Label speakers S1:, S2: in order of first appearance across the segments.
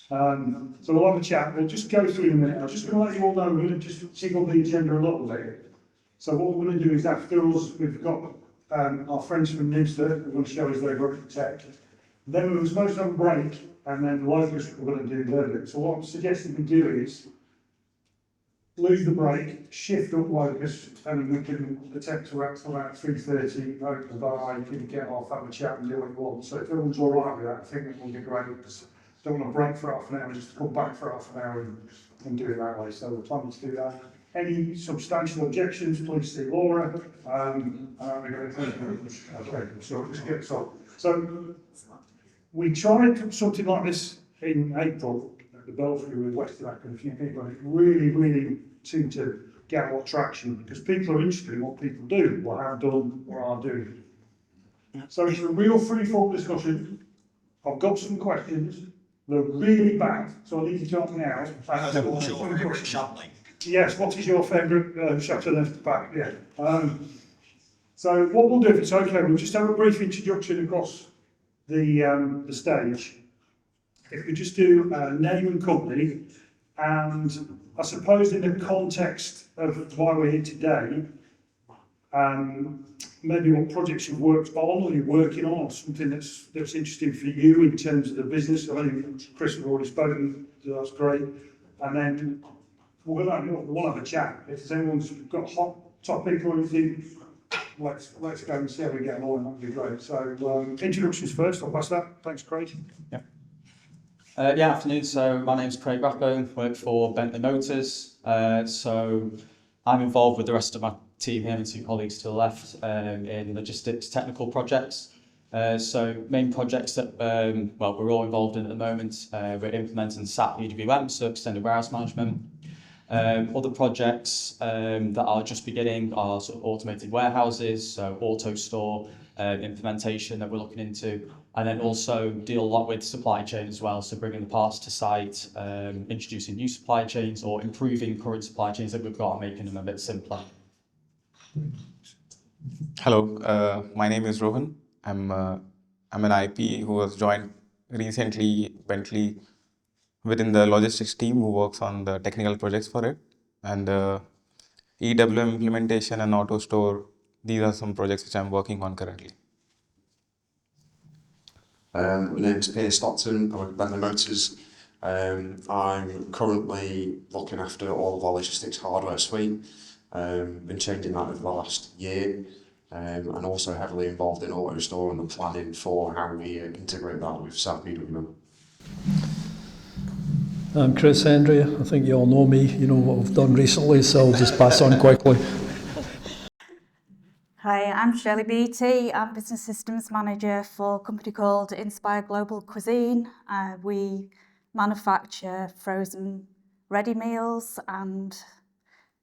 S1: So we'll have a chat. We'll just go through in a minute. I'm just going to let you all know, we're going to just tickle the agenda a little bit. So what we're going to do is after us, we've got our friends from Newster who are going to show us their work tech. Then we were supposed to have a break, and then Locust we're going to do their bit. So what I'm suggesting we do is lose the break, shift up Locust, and we can, the techs are out till about 3:30, open the bar, you can get off, have a chat and do what you want. So if everyone's all right with that, I think it will be great. Because I don't want to break for half an hour, just come back for half an hour and do it that way. So we're planning to do that. Any substantial objections, please see Laura. Okay, so let's get started. So we tried something like this in April at the Belfry with West Iraq and a few people, and it really seemed to get a lot of traction because people are interested in what people do, what have done, what are doing. So it's a real free-form discussion. I've got some questions. They're really bad, so I need you to help me out. Yes, what is your favourite chateau left back? Yeah. So what we'll do, if it's okay, we'll just have a brief introduction across the stage. If we just do name and company, and I suppose in the context of why we're here today, maybe what projects you've worked on or you're working on, or something that's interesting for you in terms of the business. I think Chris has already spoken, so that's great. And then we'll have a chat. If anyone's got a hot topic or anything, let's go and see how we get along. That'd be great. So introductions first. I'll pass that. Thanks, Craig.
S2: Yeah. Afternoon. So my name's Craig Rathbone. Work for Bentley Motors. So I'm involved with the rest of my team here and two colleagues to the left in logistics technical projects. So main projects that we're all involved in at the moment. We're implementing SAP EWM, so extended warehouse management. Other projects that are just beginning are sort of automated warehouses, so auto store implementation that we're looking into, and then also deal a lot with supply chain as well, so bringing the parts to site, introducing new supply chains or improving current supply chains that we've got and making them a bit simpler.
S3: Hello, my name is Rohan. I'm an IP who has joined recently Bentley within the logistics team who works on the technical projects for it. And EWM implementation and auto store, these are some projects which I'm working on currently.
S4: My name's Piers Stockton. I work at Bentley Motors. I'm currently looking after all of our logistics hardware suite. Been changing that over the last year, and also heavily involved in auto store and the planning for how we integrate that with SAP EWM.
S5: I'm Chris Hendry. I think you all know me. You know what I've done recently, so I'll just pass on quickly.
S6: Hi, I'm Shirley Beattie. I'm Business Systems Manager for a company called Inspire Global Cuisine. We manufacture frozen ready meals and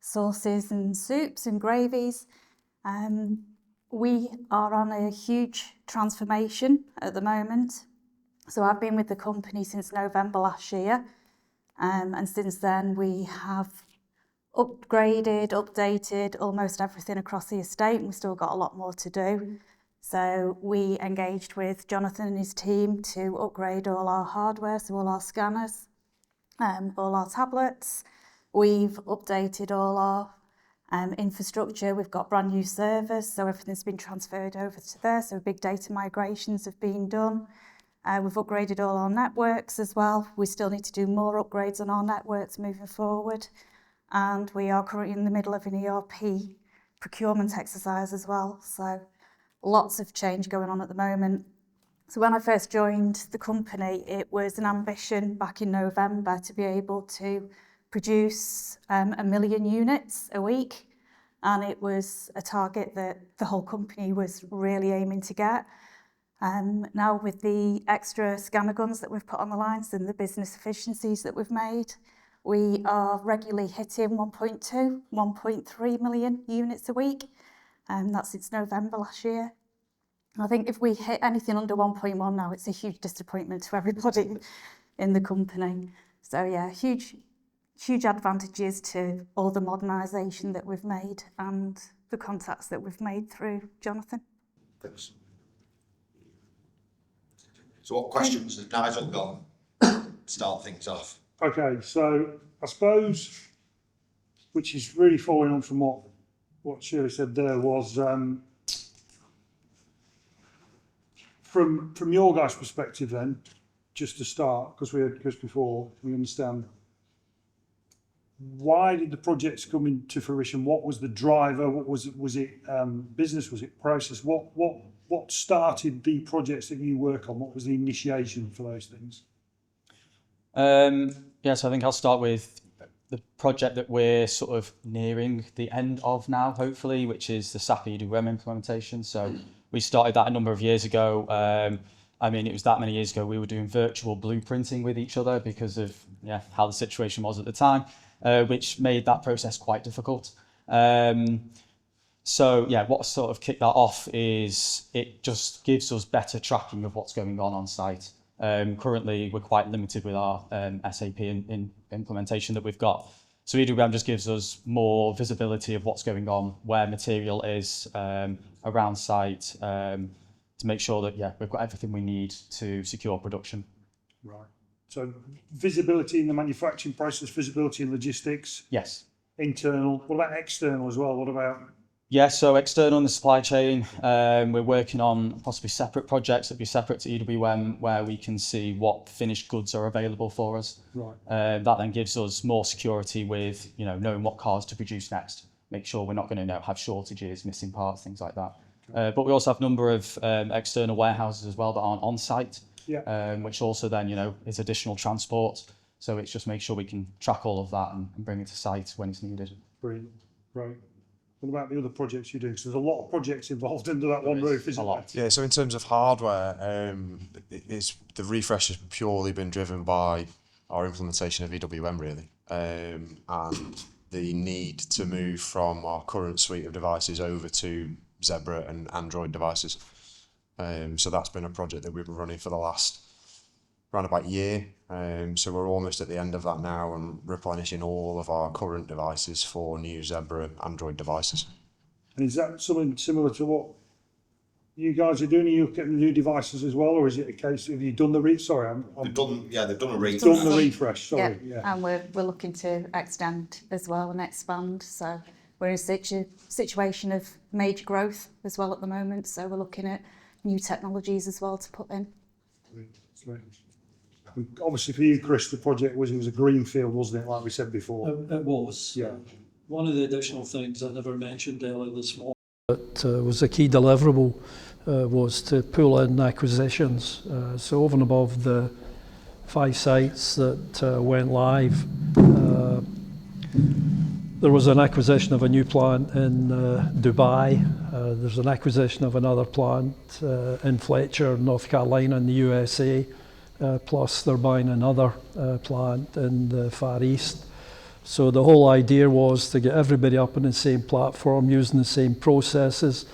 S6: sauces and soups and gravies. We are on a huge transformation at the moment. So I've been with the company since November last year. And since then we have upgraded, updated almost everything across the estate, and we've still got a lot more to do. So we engaged with Jonathan and his team to upgrade all our hardware, so all our scanners, all our tablets. We've updated all our infrastructure. We've got brand new servers, so everything's been transferred over to there, so big data migrations have been done. We've upgraded all our networks as well. We still need to do more upgrades on our networks moving forward. And we are currently in the middle of an ERP procurement exercise as well. So lots of change going on at the moment. So when I first joined the company, it was an ambition back in November to be able to produce 1 million units a week. And it was a target that the whole company was really aiming to get. Now with the extra scanner guns that we've put on the lines and the business efficiencies that we've made, we are regularly hitting 1.2, 1.3 million units a week. That's since November last year. I think if we hit anything under 1.1 now, it's a huge disappointment to everybody in the company. So yeah, huge advantages to all the modernisation that we've made and the contacts that we've made through Jonathan.
S7: Thanks. So what questions has Nigel got start things off.
S1: Okay, so I suppose, which is really following on from what Shirley said there, was from your guys' perspective then, just to start, because we had Chris before, we understand, why did the projects come into fruition? What was the driver? What was it business? Was it process? What started the projects that you work on? What was the initiation for those things?
S2: So I think I'll start with the project that we're sort of nearing the end of now, hopefully, which is the SAP EWM implementation. So we started that a number of years ago. It was that many years ago we were doing virtual blueprinting with each other because of how the situation was at the time, which made that process quite difficult. What sort of kicked that off is it just gives us better tracking of what's going on site. Currently, we're quite limited with our SAP in implementation that we've got. So EWM just gives us more visibility of what's going on, where material is around site, to make sure that we've got everything we need to secure production.
S1: Right. So visibility in the manufacturing process, visibility in logistics.
S2: Yes.
S1: Internal. What about external as well? What about?
S2: Yeah, so external in the supply chain, we're working on possibly separate projects that be separate to EWM where we can see what finished goods are available for us.
S1: Right.
S2: That then gives us more security with, knowing what cars to produce next. Make sure we're not going to have shortages, missing parts, things like that. Okay. But we also have a number of external warehouses as well that aren't on site, which also then, is additional transport. So it's just make sure we can track all of that and bring it to site when it's needed.
S1: Brilliant. Right. What about the other projects you do? Because there's a lot of projects involved under that one roof, isn't there?
S4: Yeah, so in terms of hardware, the refresh has purely been driven by our implementation of EWM, really, and the need to move from our current suite of devices over to Zebra and Android devices. So that's been a project that we've been running for the last around about a year. So we're almost at the end of that now and replenishing all of our current devices for new Zebra Android devices.
S1: And is that something similar to what you guys are doing? Are you getting new devices as well, or is it a case of you done the
S7: They've done a refresh.
S1: Done the refresh, sorry.
S6: Yeah. And we're looking to extend as well and expand. So we're in a situation of major growth as well at the moment. So we're looking at new technologies as well to put in.
S1: Obviously for you, Chris, the project was a greenfield, wasn't it, like we said before?
S5: It was.
S1: Yeah.
S5: One of the additional things I never mentioned earlier this morning that was a key deliverable was to pull in acquisitions. So over and above the 5 sites that went live, there was an acquisition of a new plant in Dubai. There's an acquisition of another plant in Fletcher, North Carolina in the USA. Plus they're buying another plant in the Far East. So the whole idea was to get everybody up on the same platform, using the same processes,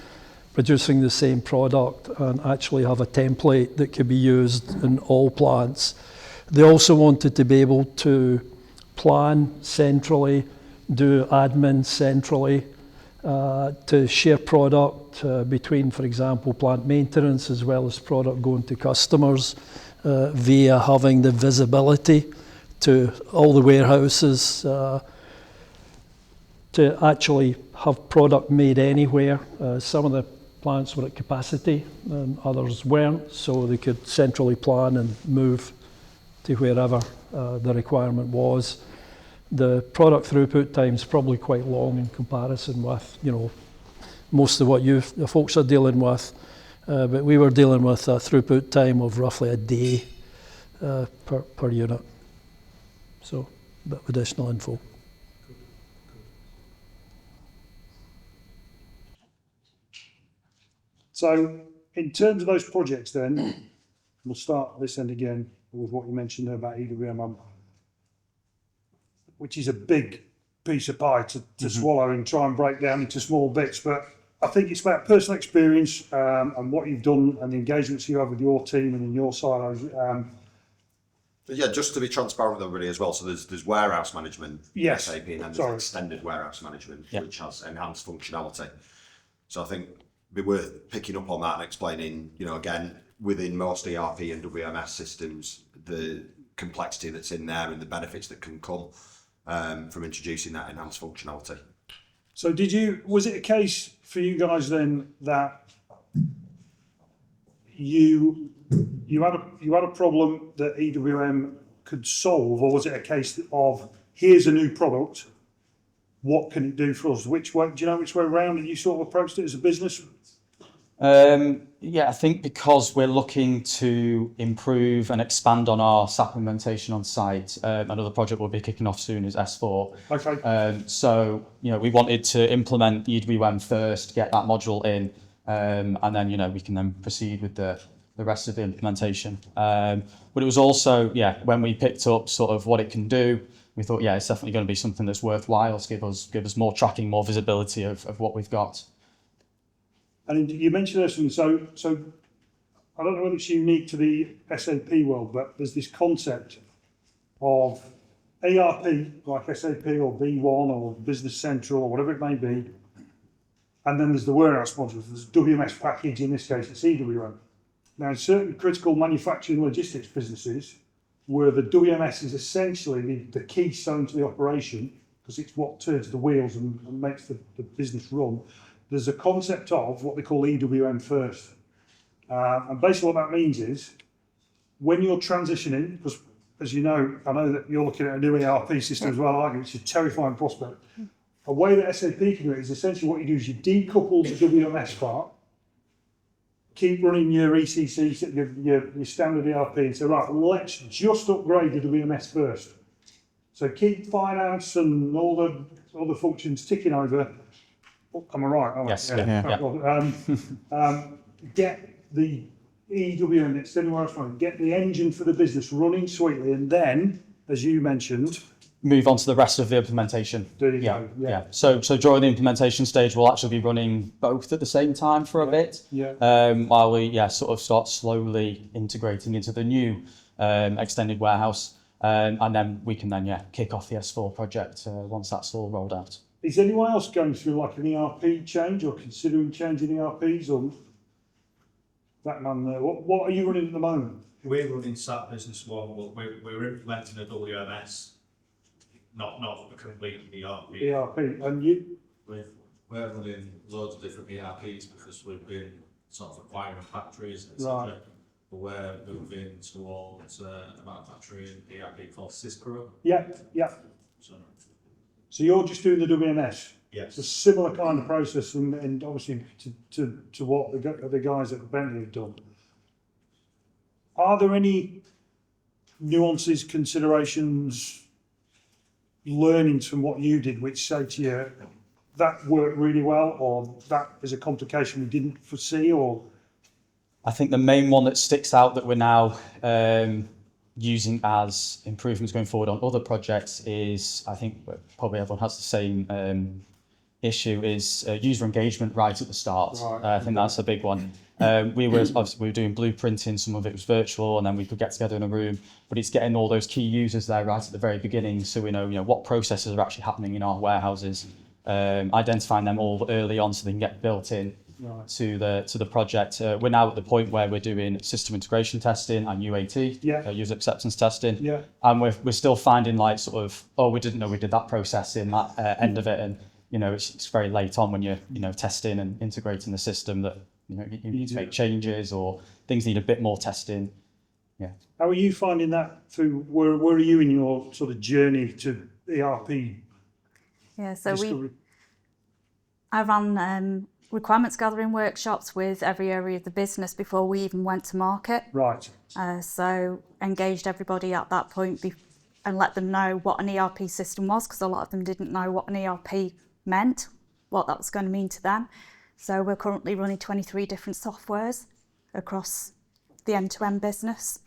S5: producing the same product, and actually have a template that could be used in all plants. They also wanted to be able to plan centrally, do admin centrally, to share product between, for example, plant maintenance as well as product going to customers. Via having the visibility to all the warehouses, to actually have product made anywhere. Some of the plants were at capacity and others weren't, so they could centrally plan and move to wherever the requirement was. The product throughput time is probably quite long in comparison with, most of what the folks are dealing with. But we were dealing with a throughput time of roughly a day per unit. So, a bit of additional info.
S1: So, in terms of those projects then, we'll start this end again with what you mentioned there about EWM, which is a big piece of pie to swallow and try and break down into small bits, but I think it's about personal experience and what you've done and the engagements you have with your team and in your silos.
S7: Just to be transparent with everybody as well. So there's warehouse management,
S1: yes,
S7: SAP, and then there's extended warehouse management, which has enhanced functionality. So I think it'd be worth picking up on that and explaining. Again, within most ERP and WMS systems, the complexity that's in there and the benefits that can come from introducing that enhanced functionality.
S1: So was it a case for you guys then that you had a problem that EWM could solve, or was it a case of here's a new product, what can it do for us? Which way, do you know which way around you sort of approached it as a business?
S2: Yeah, I think because we're looking to improve and expand on our SAP implementation on site, another project we'll be kicking off soon is S4.
S1: Okay.
S2: So, we wanted to implement EWM first, get that module in, and then, we can then proceed with the rest of the implementation. But it was also, when we picked up sort of what it can do, we thought, it's definitely going to be something that's worthwhile to give us more tracking, more visibility of what we've got.
S1: And you mentioned this, so I don't know whether it's unique to the SAP world, but there's this concept of ERP, like SAP or B1 or Business Central or whatever it may be, and then there's the warehouse modules. There's WMS package, in this case it's EWM. Now, in certain critical manufacturing logistics businesses, where the WMS is essentially the keystone to the operation, because it's what turns the wheels and makes the business run, there's a concept of what they call EWM first. And basically what that means is, when you're transitioning, because as you know, I know that you're looking at a new ERP system as well, aren't you? It's a terrifying prospect. A way that SAP can do it is essentially what you do is you decouple the WMS part, keep running your ECC, your standard ERP, and say, right, let's just upgrade the WMS first. So keep finance and all the functions ticking over. Am I right?
S2: Yes.
S1: Get the EWM, extended warehouse management, get the engine for the business running sweetly, and then, as you mentioned,
S2: move on to the rest of the implementation.
S1: There you go. Yeah.
S2: So during the implementation stage, we'll actually be running both at the same time for a bit.
S1: Yeah.
S2: While we sort of start slowly integrating into the new extended warehouse, and then we can then kick off the S4 project once that's all rolled out.
S1: Is anyone else going through like an ERP change or considering changing ERPs, or that man there? What are you running at the moment?
S8: We're running SAP Business One, but we're implementing a WMS, not a complete ERP.
S1: ERP, and you?
S9: We're running loads of different ERPs because we've been sort of acquiring factories, etc.
S1: Right.
S9: But we're moving towards a manufacturing ERP called Cispro.
S1: Yeah. So you're just doing the WMS?
S8: Yes.
S1: It's a similar kind of process, and obviously to what the guys at Bentley have done. Are there any nuances, considerations, learnings from what you did, which say to you that worked really well, or that is a complication we didn't foresee, or?
S2: I think the main one that sticks out that we're now using as improvements going forward on other projects is, I think probably everyone has the same issue, is user engagement right at the start.
S1: Right.
S2: I think that's a big one. We were doing blueprinting, some of it was virtual, and then we could get together in a room, but it's getting all those key users there right at the very beginning, so we know what processes are actually happening in our warehouses, identifying them all early on so they can get built in. Right. to the project. We're now at the point where we're doing system integration testing and UAT, user acceptance testing, and we're still finding like sort of, we didn't know we did that process in that end of it, and it's very late on when you're testing and integrating the system that you need to make changes or things need a bit more testing. Yeah.
S1: How are you finding that through? Where are you in your sort of journey to ERP?
S6: Yeah, so I ran requirements gathering workshops with every area of the business before we even went to market.
S1: Right.
S6: So engaged everybody at that point and let them know what an ERP system was, because a lot of them didn't know what an ERP meant, what that was going to mean to them. So we're currently running 23 different softwares across the end-to-end business.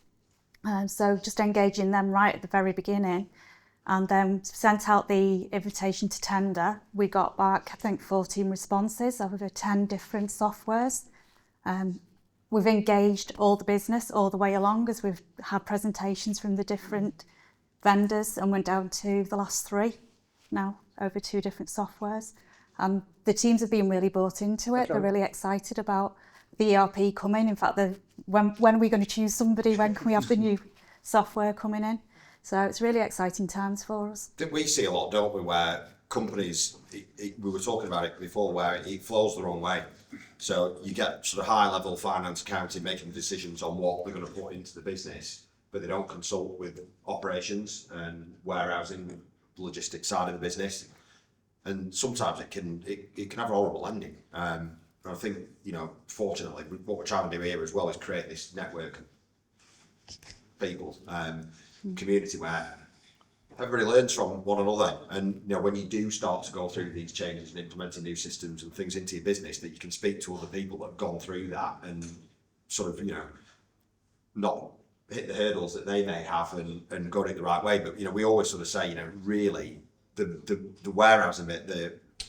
S6: So just engaging them right at the very beginning, and then sent out the invitation to tender. We got back, I think, 14 responses over 10 different softwares. We've engaged all the business all the way along as we've had presentations from the different vendors, and went down to the last 3 now, over 2 different softwares. And the teams have been really bought into it. Okay. They're really excited about the ERP coming. In fact, when are we going to choose somebody? When can we have the software coming in. So it's really exciting times for us.
S7: I think we see a lot, don't we, where companies, we were talking about it before, where it flows the wrong way. So you get sort of high-level finance accounting making decisions on what they're going to put into the business, but they don't consult with operations and warehousing, logistics side of the business. And sometimes it can have a horrible ending. And I think, you know, fortunately, what we're trying to do here as well is create this network of people, community where everybody learns from one another. And, you know, when you do start to go through these changes and implementing new systems and things into your business, that you can speak to other people that have gone through that and sort of, you know, not hit the hurdles that they may have and got it the right way. But, you know, we always sort of say, you know, really the warehousing bit,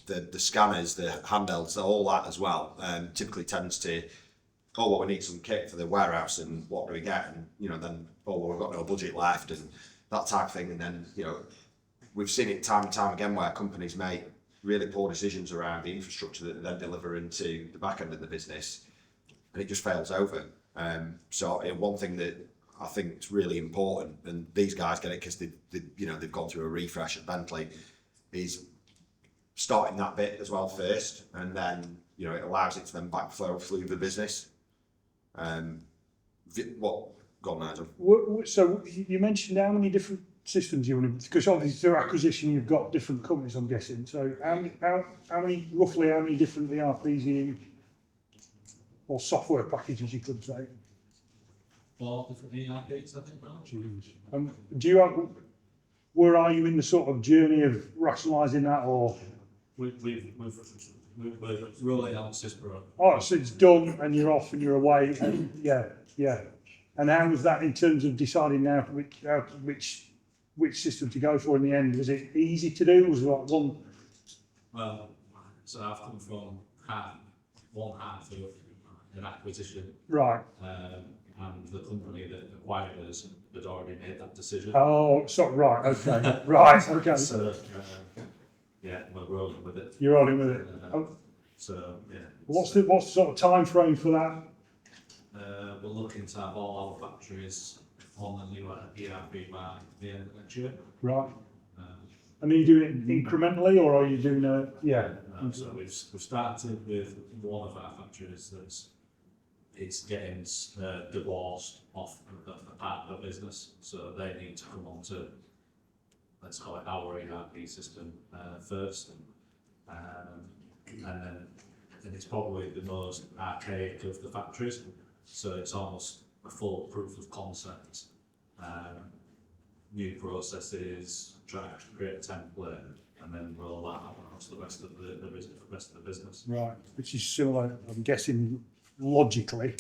S7: the scanners, the handhelds, all that as well, typically tends to, oh, well, we need some kit for the warehouse and what do we get? And, you know, then, oh, well, we've got no budget left and that type of thing. And then, you know, we've seen it time and time again where companies make really poor decisions around the infrastructure that they then deliver into the back end of the business, and it just fails over. So one thing that I think is really important, and these guys get it because they've gone through a refresh at Bentley, is starting that bit as well first, and then, you know, it allows it to then backflow through the business. Go on, Nigel.
S1: So you mentioned how many different systems you want to, because obviously through acquisition you've got different companies, I'm guessing. So how many different ERPs you, or software packages you could say?
S9: 4 different ERPs, I think.
S1: Do you have, where are you in the sort of journey of rationalising that, or?
S9: We're rolling out Cisco.
S1: Oh, so it's done and you're off and you're away. And yeah. And how was that in terms of deciding now which system to go for in the end? Was it easy to do? Was it like one?
S9: Well, so I've come from one half of an acquisition.
S1: Right.
S9: And the company that acquired us had already made that decision.
S1: Oh, sorry, right, okay. Right, okay.
S9: So, yeah, we're rolling with it.
S1: You're rolling with it.
S9: So, yeah.
S1: What's the sort of time frame for that?
S9: We're looking to have all our factories on the new ERP by the end of next year.
S1: Right. And are you doing it incrementally, or are you doing
S9: So we've started with one of our factories it's getting divorced off the part of the business, so they need to come on to, let's call it our ERP system first, and it's probably the most archaic of the factories, so it's almost a full proof of concept. New processes, try to create a template, and then roll that out across the rest of the business.
S1: Right, which is similar, I'm guessing, logically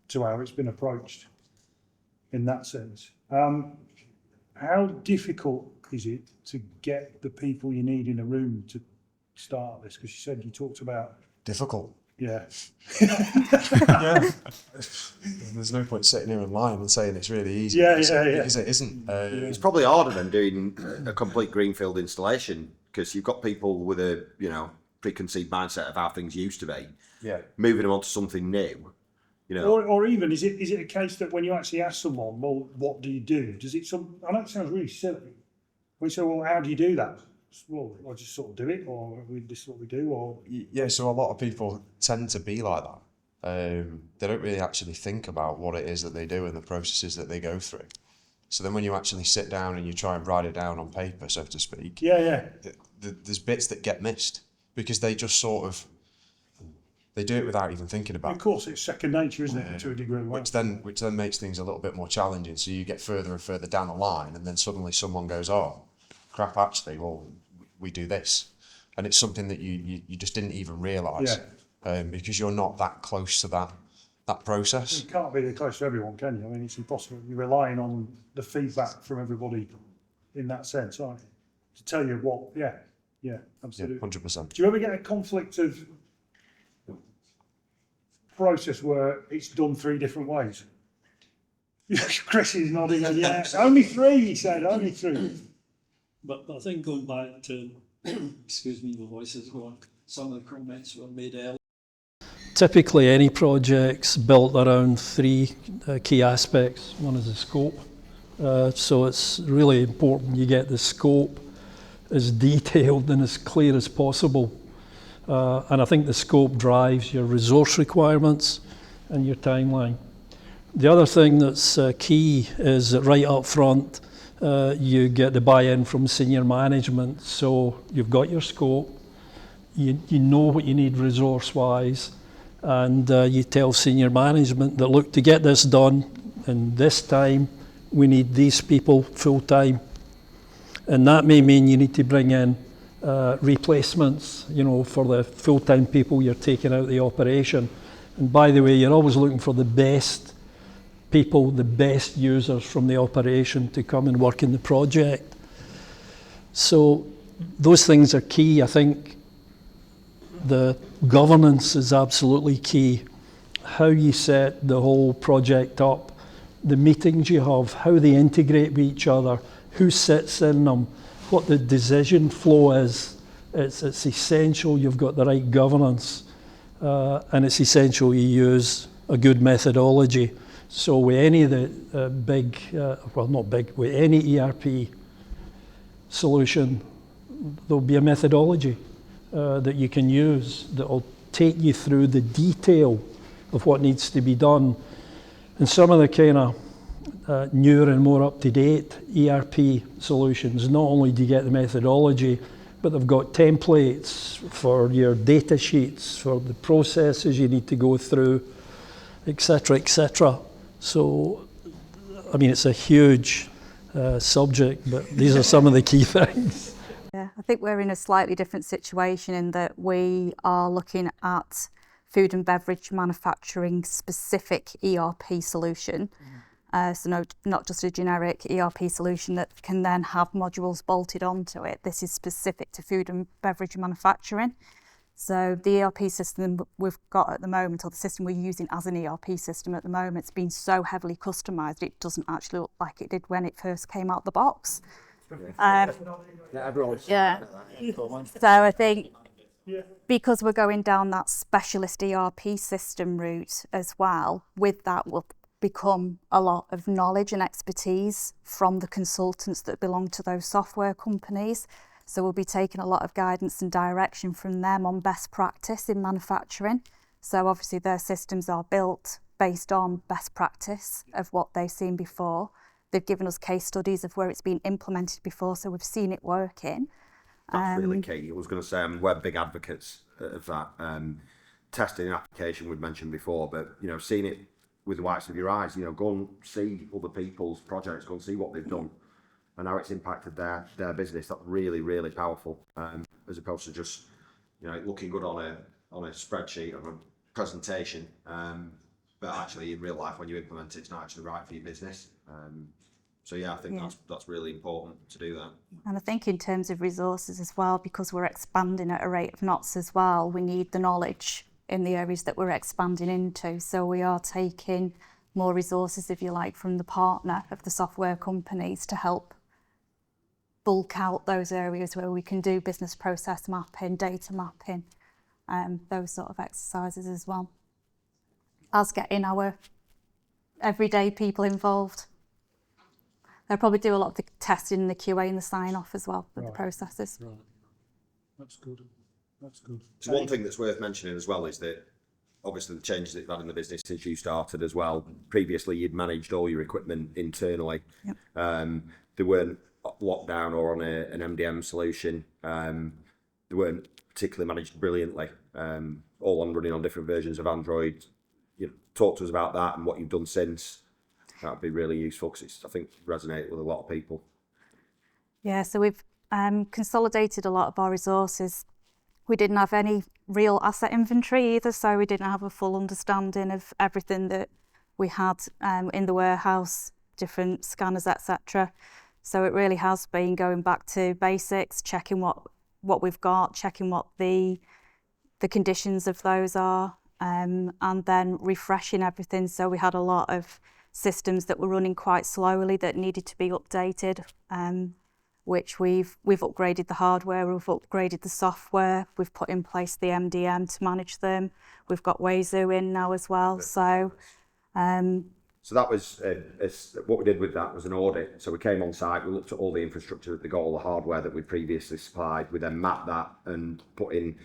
S1: to how it's been approached in that sense. How difficult is it to get the people you need in a room to start this? Because you talked about
S4: Difficult.
S1: Yeah.
S4: Yeah. There's no point sitting here and lying and saying it's really easy. Because it isn't.
S7: It's probably harder than doing a complete greenfield installation, because you've got people with a, you know, preconceived mindset of how things used to be.
S4: Yeah.
S7: Moving them on to something new, you know.
S1: Or even is it a case that when you actually ask someone, well, what do you do? Does it I know it sounds really silly. When you say, well, how do you do that? Well, I just sort of do it, or this is what we do, or
S4: Yeah, so a lot of people tend to be like that. They don't really actually think about what it is that they do and the processes that they go through. So then when you actually sit down and you try and write it down on paper, so to speak, there's bits that get missed because they just sort of, they do it without even thinking about it.
S1: Of course, it's second nature, isn't it, to a degree?
S4: Which then makes things a little bit more challenging. So you get further and further down the line, and then suddenly someone goes, "Oh, crap! Actually, well, we do this," and it's something that you just didn't even realise, because you're not that close to that process.
S1: You can't be close to everyone, can you? I mean, it's impossible. You're relying on the feedback from everybody in that sense, aren't you? To tell you what, absolutely.
S4: 100%.
S1: Do you ever get a conflict of process where it's done 3 different ways? Chris is nodding, and only 3, he said, only 3.
S5: But I think going back to, excuse me, my voice is going, some of the comments were made earlier. Typically, any project's built around 3 key aspects. One is the scope, So it's really important you get the scope as detailed and as clear as possible. And I think the scope drives your resource requirements and your timeline. The other thing that's key is that right up front, you get the buy-in from senior management. So you've got your scope, you know what you need resource-wise, and you tell senior management that, look, to get this done in this time, we need these people full-time. And that may mean you need to bring in replacements, for the full-time people you're taking out of the operation. And by the way, you're always looking for the best people, the best users from the operation to come and work in the project. So those things are key. I think the governance is absolutely key. How you set the whole project up, the meetings you have, how they integrate with each other, who sits in them, what the decision flow is. It's essential you've got the right governance, and it's essential you use a good methodology. So with any of the with any ERP solution, there'll be a methodology that you can use that will take you through the detail of what needs to be done. And some of the kind of newer and more up-to-date ERP solutions, not only do you get the methodology, but they've got templates for your data sheets, for the processes you need to go through, etc., etc. So, I mean, it's a huge subject, but these are some of the key things.
S6: Yeah, I think we're in a slightly different situation in that we are looking at food and beverage manufacturing specific ERP solution. So not just a generic ERP solution that can then have modules bolted onto it. This is specific to food and beverage manufacturing. So the ERP system we've got at the moment, or the system we're using as an ERP system at the moment, it's been so heavily customised it doesn't actually look like it did when it first came out the box. Yeah. So I think because we're going down that specialist ERP system route as well, with that will become a lot of knowledge and expertise from the consultants that belong to those software companies. So we'll be taking a lot of guidance and direction from them on best practice in manufacturing. So obviously their systems are built based on best practice of what they've seen before. They've given us case studies of where it's been implemented before, so we've seen it working.
S7: That's really key. I was going to say, we're big advocates of that. Testing and application we've mentioned before, but seeing it with the whites of your eyes, go and see other people's projects, go and see what they've done and how it's impacted their business. That's really, really powerful, as opposed to just looking good on a spreadsheet or a presentation, but actually in real life when you implement it, it's not actually right for your business. So yeah, I think that's really important to do that.
S6: And I think in terms of resources as well, because we're expanding at a rate of knots as well, we need the knowledge in the areas that we're expanding into. So we are taking more resources, if you like, from the partner of the software companies to help bulk out those areas where we can do business process mapping, data mapping, those sort of exercises as well, as getting our everyday people involved. They'll probably do a lot of the testing and the QA and the sign-off as well with the processes.
S1: Right. That's good. That's good.
S7: So one thing that's worth mentioning as well is that obviously the changes that you've had in the business since you started as well. Previously, you'd managed all your equipment internally.
S6: Yep.
S7: They weren't locked down or on an MDM solution. They weren't particularly managed brilliantly. All on running on different versions of Android. Talk to us about that and what you've done since. That'd be really useful because it's, I think, resonate with a lot of people.
S6: Yeah, so we've consolidated a lot of our resources. We didn't have any real asset inventory either, so we didn't have a full understanding of everything that we had in the warehouse, different scanners, etc. So it really has been going back to basics, checking what we've got, checking what the conditions of those are, and then refreshing everything. So we had a lot of systems that were running quite slowly that needed to be updated, which we've upgraded the hardware, we've upgraded the software, we've put in place the MDM to manage them. We've got Wayzoo in now as well. So
S7: So that was what we did with that was an audit. So we came on site, we looked at all the infrastructure, they got all the hardware that we previously supplied. We then mapped that and put in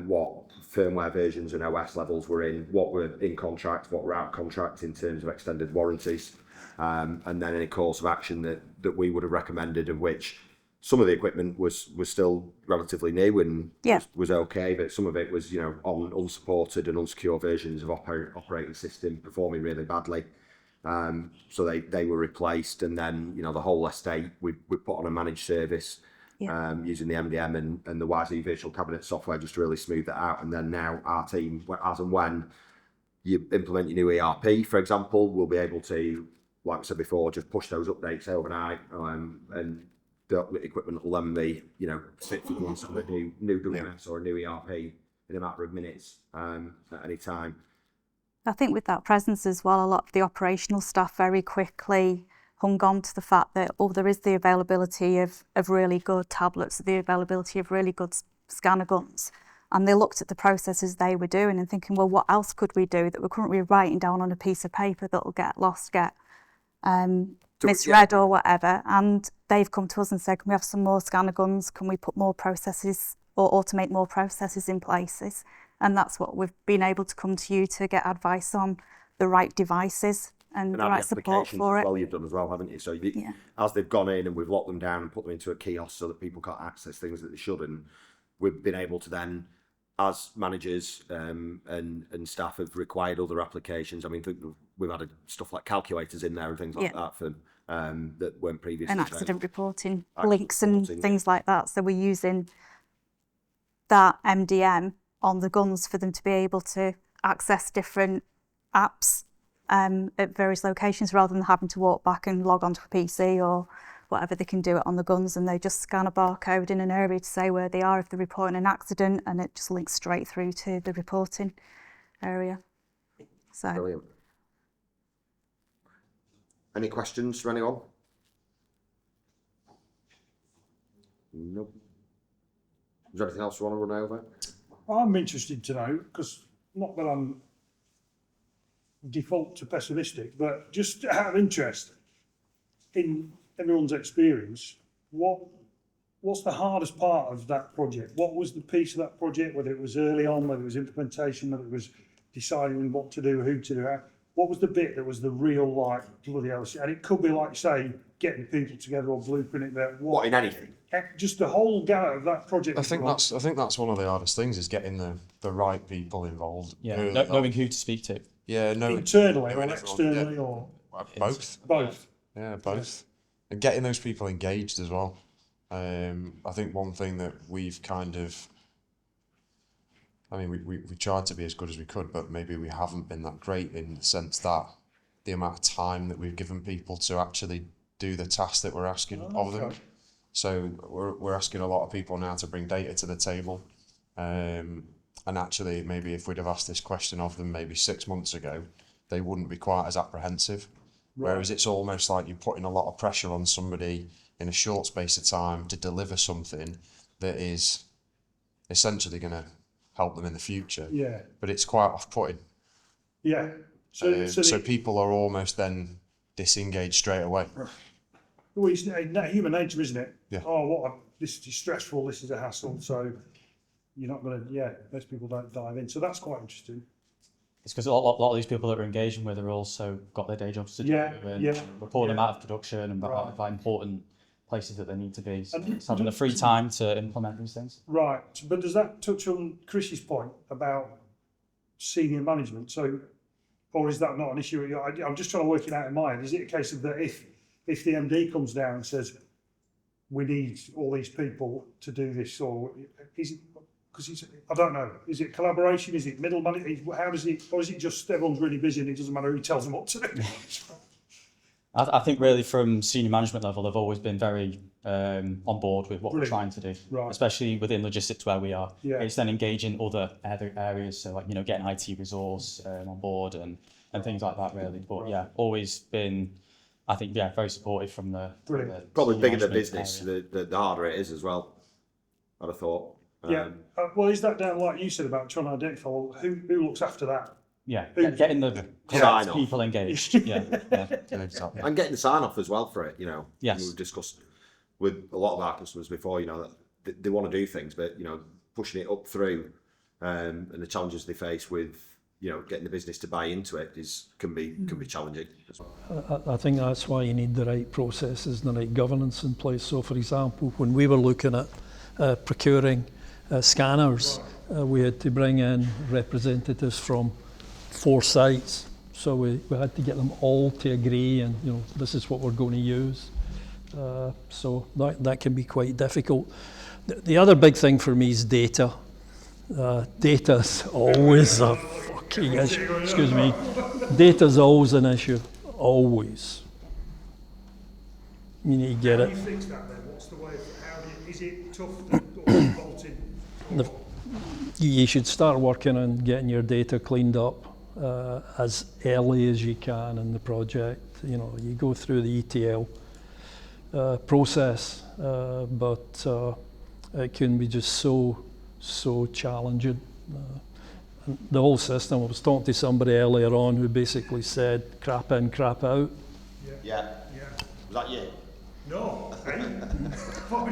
S7: what firmware versions and OS levels were in, what were in contract, what were out of contract in terms of extended warranties, and then any course of action that we would have recommended, of which some of the equipment was still relatively new and was okay, but some of it was, you know, on unsupported and unsecure versions of operating system performing really badly. So they were replaced, and then, you know, the whole estate we put on a managed service using the MDM and the YZ virtual cabinet software just to really smooth that out. And then now our team, as and when you implement your new ERP, for example, we'll be able to, like I said before, just push those updates overnight, and the equipment will then be, you know, fit for use on a new WMS or a new ERP in a matter of minutes at any time.
S6: I think with that presence as well, a lot of the operational staff very quickly hung on to the fact that, there is the availability of really good tablets, the availability of really good scanner guns. And they looked at the processes they were doing and thinking, well, what else could we do that we're currently writing down on a piece of paper that'll get lost, get misread or whatever. And they've come to us and said, can we have some more scanner guns? Can we put more processes or automate more processes in places? And that's what we've been able to come to you to get advice on the right devices and the right support for it.
S7: Well, you've done as well, haven't you? So as they've gone in and we've locked them down and put them into a kiosk so that people can't access things that they shouldn't, we've been able to then, as managers and staff have required other applications. I mean, we've added stuff like calculators in there and things like that for that weren't previously.
S6: And accident reporting links and things like that. So we're using that MDM on the guns for them to be able to access different apps at various locations, rather than having to walk back and log onto a PC or whatever. They can do it on the guns, and they just scan a barcode in an area to say where they are if they're reporting an accident, and it just links straight through to the reporting area. So
S7: brilliant. Any questions from anyone? Nope. Is there anything else you want to run over?
S1: I'm interested to know, because not that I'm default to pessimistic, but just out of interest, in everyone's experience, what's the hardest part of that project? What was the piece of that project, whether it was early on, whether it was implementation, whether it was deciding what to do, who to do it? What was the bit that was the real, like, bloody hell? And it could be, like, say, getting people together or blueprinting that.
S7: What, in anything?
S1: Just the whole gamut of that project.
S4: I think that's one of the hardest things, is getting the right people involved.
S2: Yeah, knowing who to speak to.
S4: Yeah,
S1: internally or externally or
S4: both.
S1: Both.
S4: Yeah, both. And getting those people engaged as well. I think one thing that we've kind of, I mean, we tried to be as good as we could, but maybe we haven't been that great, in the sense that the amount of time that we've given people to actually do the task that we're asking of them. So we're asking a lot of people now to bring data to the table. And actually, maybe if we'd have asked this question of them maybe 6 months ago, they wouldn't be quite as apprehensive. Right. Whereas it's almost like you're putting a lot of pressure on somebody in a short space of time to deliver something that is essentially going to help them in the future. Yeah. But it's quite off-putting.
S1: Yeah.
S4: So people are almost then disengaged straight away.
S1: Well, it's human nature, isn't it?
S4: Yeah.
S1: Oh, this is stressful, this is a hassle, so you're not going to, most people don't dive in. So that's quite interesting.
S2: It's because a lot of these people that we're engaging with are also got their day jobs to do, and we're pulling them out of production and by important places that they need to be. So it's having the free time to implement these things. Right,
S1: but does that touch on Chris's point about senior management? So, or is that not an issue? I'm just trying to work it out in my mind. Is it a case of that if the MD comes down and says, we need all these people to do this, or is it, because I don't know, is it collaboration, is it middle management, how does it, or is it just everyone's really busy and it doesn't matter who tells them what to do?
S2: I think really from senior management level, they've always been very on board with what we're trying to do, especially within logistics where we are. Yeah. It's then engaging other areas, so like, getting IT resource on board and things like that really. But always been, I think, very supportive from the
S7: probably bigger the business, the harder it is as well, I'd have thought.
S1: Well, is that down, like you said, about trying to identify who looks after that?
S2: getting the
S7: Sign off.
S2: people engaged. Yeah.
S7: And getting the sign off as well for it, you know.
S2: Yes.
S7: We've discussed with a lot of our customers before, you know, that they want to do things, but, you know, pushing it up through and the challenges they face with, you know, getting the business to buy into it can be challenging as well.
S5: I think that's why you need the right processes and the right governance in place. So, for example, when we were looking at procuring scanners, we had to bring in representatives from 4 sites. So we had to get them all to agree, and you know, this is what we're going to use. So that can be quite difficult. The other big thing for me is data. Data's always a fucking issue. Excuse me. Data's always an issue. Always. You need to get
S1: How
S5: it.
S1: do you fix that then? What's the way? Is it tough to bolt in?
S5: You should start working on getting your data cleaned up as early as you can in the project. You know, you go through the ETL process, but it can be just so challenging. The whole system, I was talking to somebody earlier on who basically said crap in, crap out.
S7: Yeah. Was that you?
S1: No.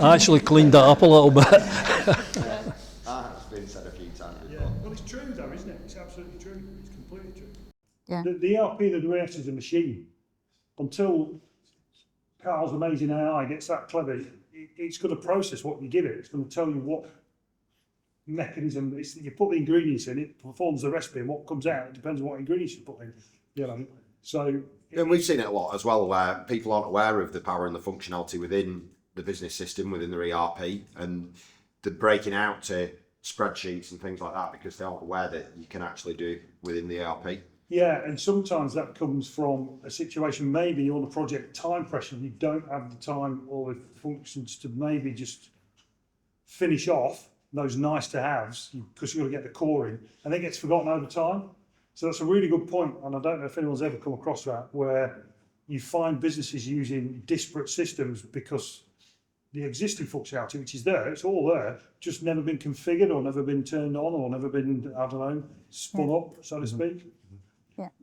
S5: I actually cleaned that up a little bit.
S7: That's been said a few times before.
S1: Yeah. Well, it's true though, isn't it? It's absolutely true. It's completely true.
S6: Yeah.
S1: The ERP that reacts as a machine, until Carl's amazing AI gets that clever, it's going to process what you give it. It's going to tell you what mechanism you put the ingredients in. It performs the recipe, and what comes out, it depends on what ingredients you put in. You know, so.
S7: And we've seen it a lot as well, where people aren't aware of the power and the functionality within the business system, within their ERP, and they're breaking out to spreadsheets and things like that because they aren't aware that you can actually do within the ERP.
S1: Yeah, and sometimes that comes from a situation, maybe you're on the project time pressure, you don't have the time or the functions to maybe just finish off those nice to haves because you've got to get the core in, and it gets forgotten over time. So that's a really good point, and I don't know if anyone's ever come across that, where you find businesses using disparate systems because the existing functionality, which is there, it's all there, just never been configured or never been turned on or never been, I don't know, spun up, so to speak.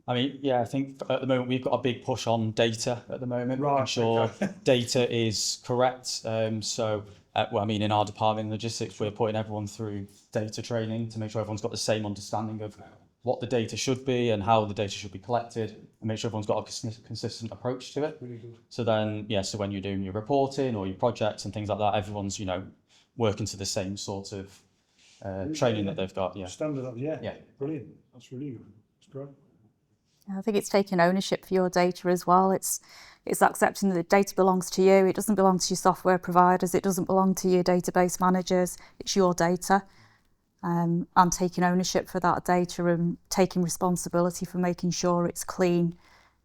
S2: I mean, I think at the moment we've got a big push on data at the moment,
S1: Right,
S2: making sure
S1: okay.
S2: data is correct. Well, I mean, in our department in logistics, we're putting everyone through data training to make sure everyone's got the same understanding of what the data should be and how the data should be collected, and make sure everyone's got a consistent approach to it.
S1: Really good.
S2: So then, so when you're doing your reporting or your projects and things like that, everyone's, you know, working to the same sort of training that they've got. Yeah.
S1: Standard up, yeah.
S2: Yeah.
S1: Brilliant. That's really good. That's great.
S6: I think it's taking ownership for your data as well. It's accepting that the data belongs to you. It doesn't belong to your software providers. It doesn't belong to your database managers. It's your data. And taking ownership for that data and taking responsibility for making sure it's clean,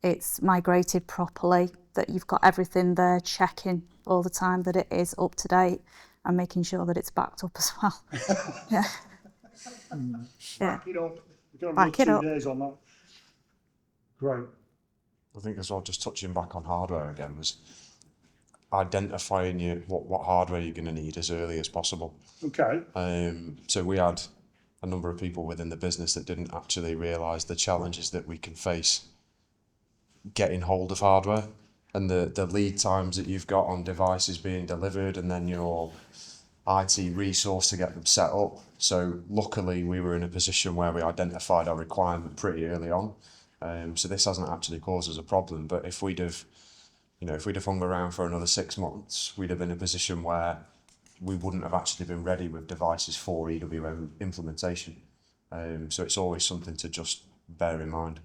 S6: it's migrated properly, that you've got everything there, checking all the time that it is up to date and making sure that it's backed up as well. Yeah.
S1: Back it up. We've got
S6: Back it
S1: 2
S6: up.
S1: days on that. Great.
S4: I think as well, just touching back on hardware again, was identifying what hardware you're going to need as early as possible.
S1: Okay.
S4: So we had a number of people within the business that didn't actually realise the challenges that we can face getting hold of hardware and the lead times that you've got on devices being delivered and then your IT resource to get them set up. So luckily we were in a position where we identified our requirement pretty early on. So this hasn't actually caused us a problem, but if we'd have hung around for another 6 months, we'd have been in a position where we wouldn't have actually been ready with devices for EWM implementation. So it's always something to just bear in mind.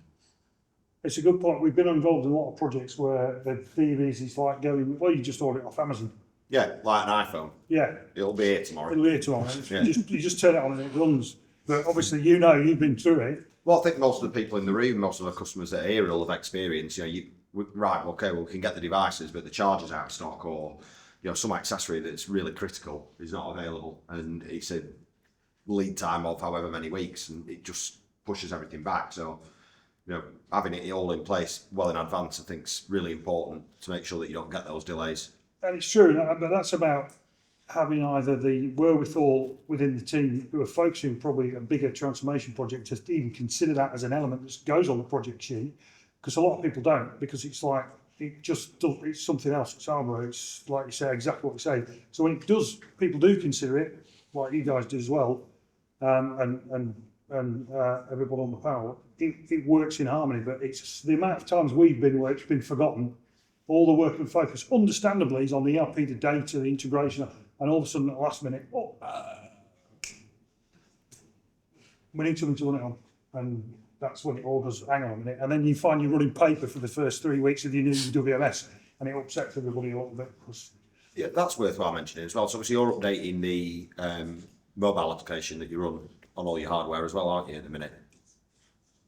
S1: It's a good point. We've been involved in a lot of projects where the theories is like going, well, you just order it off Amazon.
S7: Yeah, like an iPhone.
S1: Yeah.
S7: It'll be here tomorrow.
S1: It'll be here tomorrow.
S7: Yeah.
S1: You just turn it on and it runs. But obviously, you've been through it.
S7: Well, I think most of the people in the room, most of the customers that are here will have experienced, we can get the devices, but the charger's out of stock, or some accessory that's really critical is not available, and it's a lead time of however many weeks, and it just pushes everything back. So, having it all in place well in advance, I think, is really important to make sure that you don't get those delays.
S1: And it's true, but that's about having either the wherewithal within the team who are focusing probably a bigger transformation project to even consider that as an element that goes on the project sheet, because a lot of people don't, because it's like, it just does, it's something else, it's hardware, it's like you say, exactly what you say. So when it does, people do consider it, like you guys do as well, and everyone on the panel, it works in harmony, but it's the amount of times we've been where it's been forgotten. All the work and focus, understandably, is on the ERP, the data, the integration, and all of a sudden at the last minute, we need something to run it on. And that's when it all does, hang on a minute. And then you find you're running paper for the first 3 weeks of your new WMS, and it upsets everybody a little bit.
S7: Yeah, that's worthwhile mentioning as well. So obviously you're updating the mobile application that you run on all your hardware as well, aren't you, at the minute?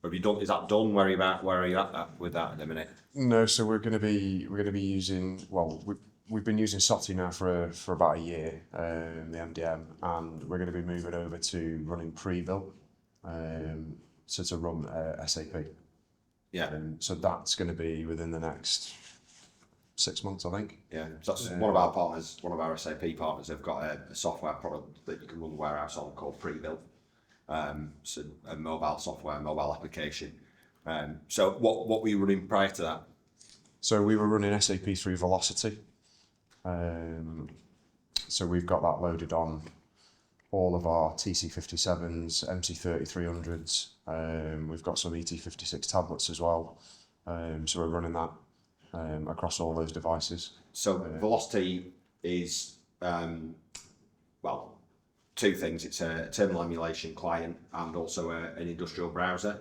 S7: Have you done? Is that done? Where are you at with that at the minute?
S4: No, so we're going to be using, well, we've been using SOTI now for about a year, the MDM, and we're going to be moving over to running pre-built, so to run SAP.
S7: Yeah.
S4: So that's going to be within the next 6 months, I think.
S7: Yeah, so that's one of our partners, one of our SAP partners. They've got a software product that you can run the warehouse on called pre-built. So a mobile software, mobile application. So what were you running prior to that?
S4: So we were running SAP through Velocity. So we've got that loaded on all of our TC57s, MC3300s. We've got some ET56 tablets as well. So we're running that across all those devices.
S7: So Velocity is, well, two things. It's a terminal emulation client and also an industrial browser.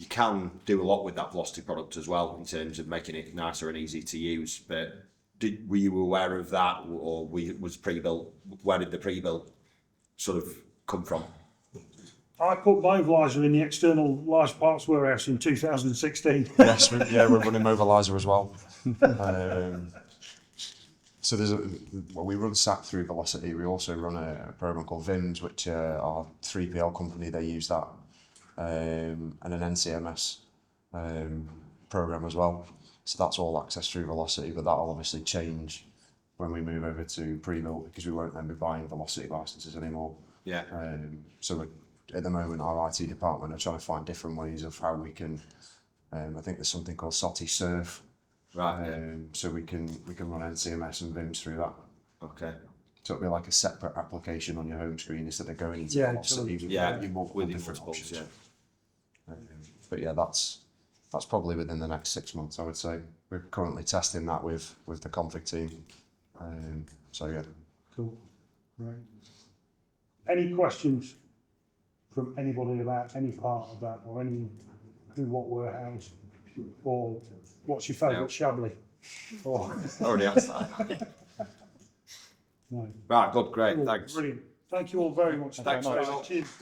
S7: You can do a lot with that Velocity product as well in terms of making it nicer and easy to use. But were you aware of that, or was pre-built? Where did the pre-built sort of come from?
S1: I put Mobiliser in the external large parts warehouse in 2016.
S4: Yes, we're running Mobiliser as well. So we run SAP through Velocity. We also run a program called VIMS, which our 3PL company, they use that, and an NCMS program as well. So that's all accessed through Velocity, but that'll obviously change when we move over to pre-built, because we won't then be buying Velocity licenses anymore.
S7: Yeah.
S4: So at the moment, our IT department are trying to find different ways of how we can. I think there's something called SOTI Surf.
S7: Right.
S4: So we can run NCMS and VIMS through that.
S7: Okay.
S4: So it'll be like a separate application on your home screen instead of going into Velocity.
S7: With multiple options. Yeah.
S4: But yeah, that's probably within the next 6 months, I would say. We're currently testing that with the config team. So yeah.
S1: Cool. Right. Any questions from anybody about any part of that, or any who, what, where, house, or what's your favourite Shabley?
S7: Already asked that.
S1: No.
S7: Right, good, great,
S1: Cool.
S7: thanks.
S1: Brilliant. Thank you all very much.
S7: Thanks very much.
S1: Cheers.